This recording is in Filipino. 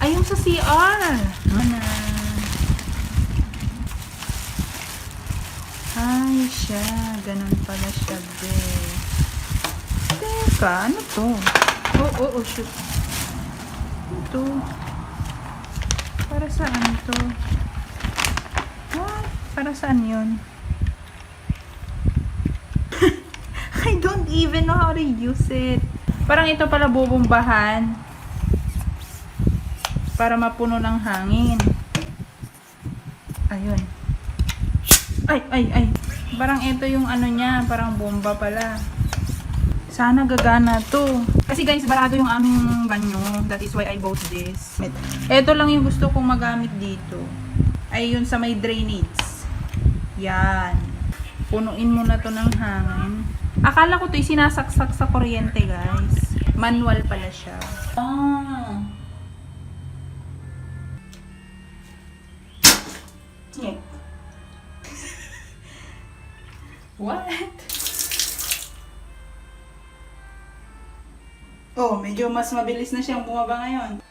Ay, yung sa CR. Ano? Ay, siya. Ganun pala siya, be. Teka, ano to? Oh, shoot. Ito. Para saan to? What? Para saan yun? I don't even know how to use it. Parang ito pala bubumbahan para mapuno ng hangin. Ayun. Ay. Parang ito yung ano niya, parang bomba pala. Sana gagana to. Kasi guys, barado yung aming banyo. That is why I bought this. Ito lang yung gusto kong magamit dito. Ay yun sa may drainage. Yan. Punuin mo na to ng hangin. Akala ko to sinasaksak sa kuryente, guys. Manual pala siya. Yeah. What? Oh, medyo mas mabilis na siyang bumaba ngayon.